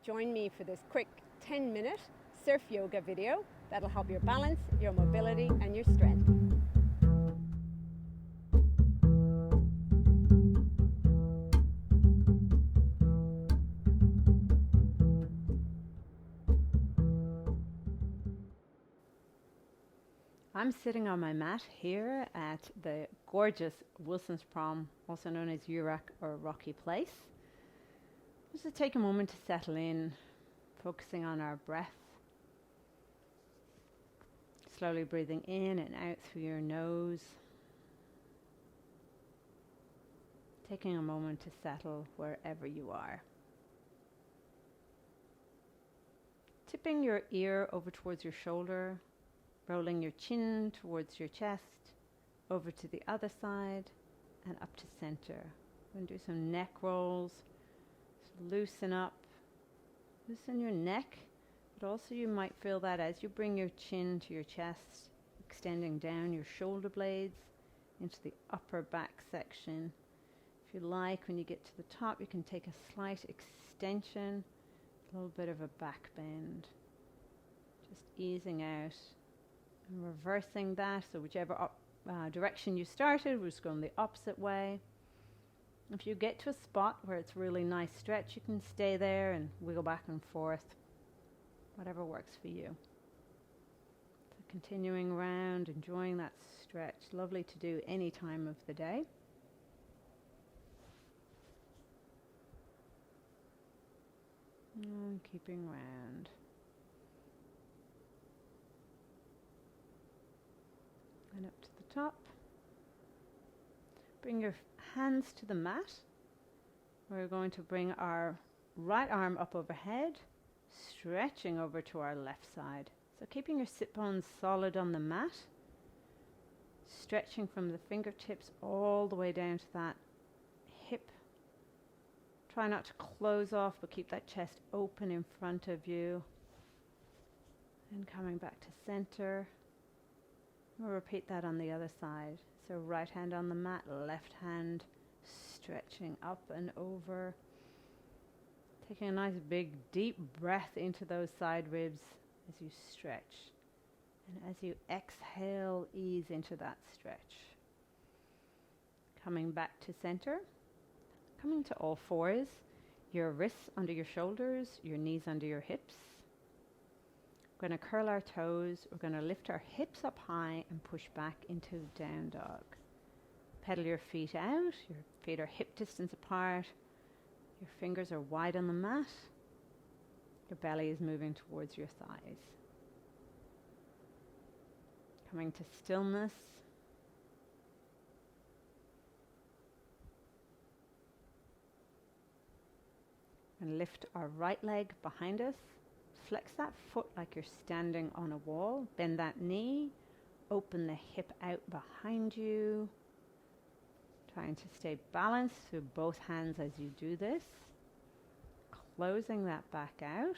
Join me for this quick 10-minute surf yoga video that'll help your balance, your mobility, and your strength. I'm sitting on my mat here at the gorgeous Wilson's Prom, also known as Yurak or Rocky Place. Just to take a moment to settle in, focusing on our breath. Slowly breathing in and out through your nose. Taking a moment to settle wherever you are. Tipping your ear over towards your shoulder. Rolling your chin towards your chest, over to the other side, and up to center. We're going to do some neck rolls. So loosen up. Loosen your neck, but also you might feel that as you bring your chin to your chest, extending down your shoulder blades into the upper back section. If you like, when you get to the top, you can take a slight extension, a little bit of a back bend. Just easing out. And reversing that, so whichever direction you started, we're just going the opposite way. If you get to a spot where it's really nice stretch, you can stay there and wiggle back and forth, whatever works for you. So continuing around, enjoying that stretch. Lovely to do any time of the day. And keeping round. And up to the top. Bring your hands to the mat. We're going to bring our right arm up overhead, stretching over to our left side. So keeping your sit bones solid on the mat, stretching from the fingertips all the way down to that hip. Try not to close off, but keep that chest open in front of you. And coming back to center. We'll repeat that on the other side. So right hand on the mat, left hand stretching up and over. Taking a nice big deep breath into those side ribs as you stretch. And as you exhale, ease into that stretch. Coming back to center. Coming to all fours. Your wrists under your shoulders, your knees under your hips. We're going to curl our toes. We're going to lift our hips up high and push back into down dog. Pedal your feet out. Your feet are hip distance apart. Your fingers are wide on the mat. Your belly is moving towards your thighs. Coming to stillness. And lift our right leg behind us. Flex that foot like you're standing on a wall. Bend that knee. Open the hip out behind you. Trying to stay balanced through both hands as you do this. Closing that back out.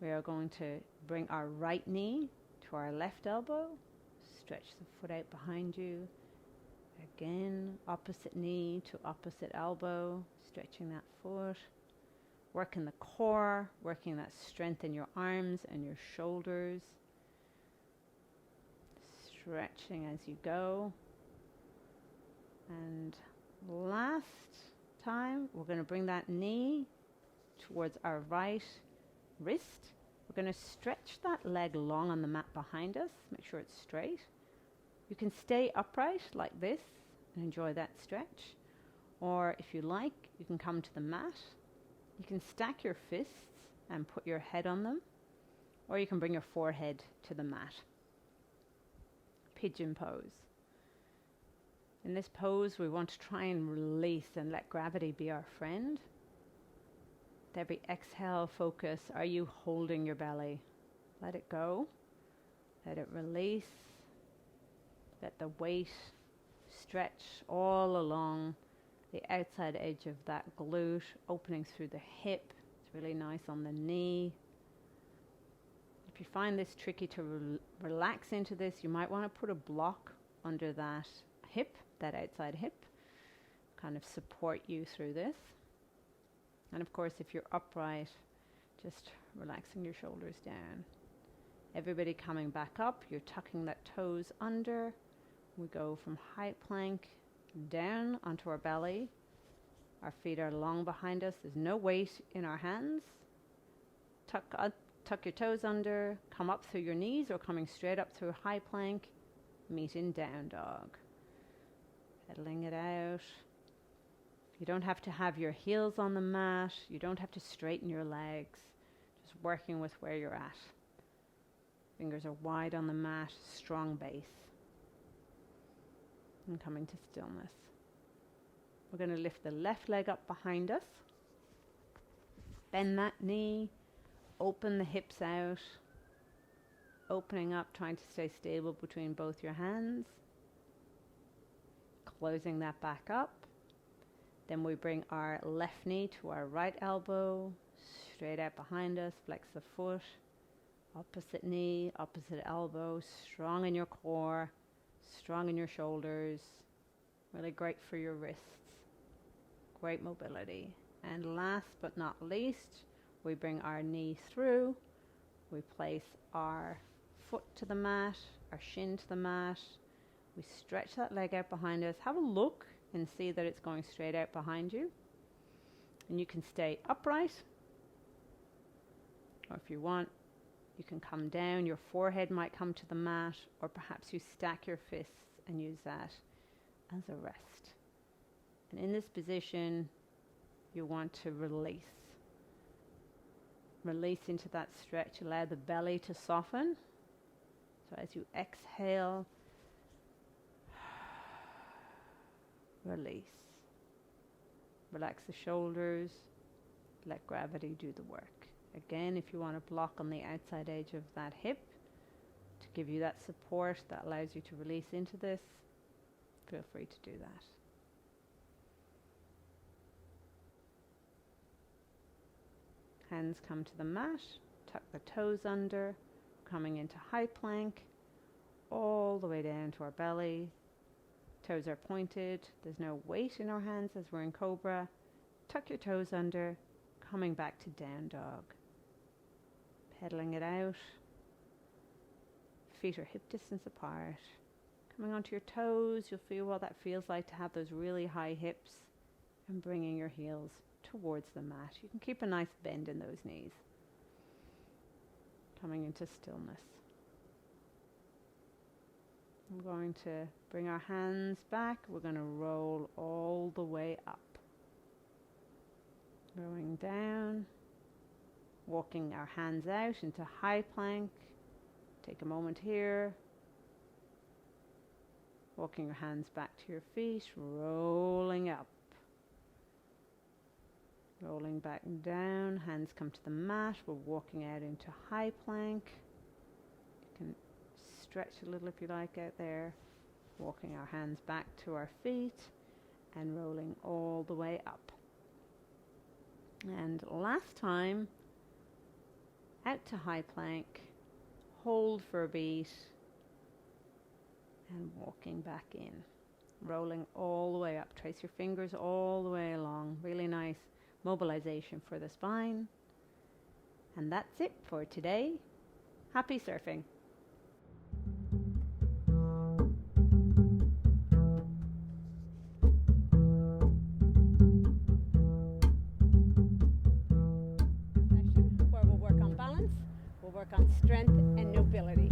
We are going to bring our right knee to our left elbow. Stretch the foot out behind you. Again, opposite knee to opposite elbow. Stretching that foot. Working the core, working that strength in your arms and your shoulders. Stretching as you go. And last time, we're going to bring that knee towards our right wrist. We're going to stretch that leg long on the mat behind us. Make sure it's straight. You can stay upright like this and enjoy that stretch. Or if you like, you can come to the mat. You can stack your fists and put your head on them, or you can bring your forehead to the mat. Pigeon pose. In this pose, we want to try and release and let gravity be our friend. With every exhale, focus, are you holding your belly? Let it go. Let it release. Let the weight stretch all along the outside edge of that glute, opening through the hip. It's really nice on the knee. If you find this tricky to relax into this, you might want to put a block under that hip, that outside hip, kind of support you through this. And of course, if you're upright, just relaxing your shoulders down. Everybody coming back up, you're tucking that toes under. We go from high plank down onto our belly. Our feet are long behind us. There's no weight in our hands. Tuck your toes under, come up through your knees or coming straight up through high plank, meet in down dog. Pedaling it out. You don't have to have your heels on the mat. You don't have to straighten your legs. Just working with where you're at. Fingers are wide on the mat, strong base. And coming to stillness. We're going to lift the left leg up behind us. Bend that knee. Open the hips out. Opening up, trying to stay stable between both your hands. Closing that back up. Then we bring our left knee to our right elbow. Straight out behind us. Flex the foot. Opposite knee, opposite elbow. Strong in your core. Strong in your shoulders. Really great for your wrists. Great mobility. And last but not least, we bring our knee through. We place our foot to the mat, our shin to the mat. We stretch that leg out behind us. Have a look and see that it's going straight out behind you. And you can stay upright. Or if you want, you can come down. Your forehead might come to the mat, or perhaps you stack your fists and use that as a rest. And in this position, you want to release. Release into that stretch. Allow the belly to soften. So as you exhale, release. Relax the shoulders. Let gravity do the work. Again, if you want to block on the outside edge of that hip to give you that support that allows you to release into this, feel free to do that. Hands come to the mat, tuck the toes under, coming into high plank, all the way down to our belly. Toes are pointed, there's no weight in our hands as we're in cobra. Tuck your toes under, coming back to down dog. Pedaling it out. Feet are hip distance apart. Coming onto your toes, you'll feel what that feels like to have those really high hips, and bringing your heels towards the mat. You can keep a nice bend in those knees. Coming into stillness. I'm going to bring our hands back. We're going to roll all the way up. Going down. Walking our hands out into high plank. Take a moment here. Walking your hands back to your feet. Rolling up. Rolling back and down, hands come to the mat. We're walking out into high plank. You can stretch a little if you like out there. Walking our hands back to our feet and rolling all the way up. And last time, out to high plank, hold for a beat, and walking back in. Rolling all the way up. Trace your fingers all the way along. Really nice mobilization for the spine. And that's it for today. Happy surfing. Where we'll work on balance, we'll work on strength and nobility.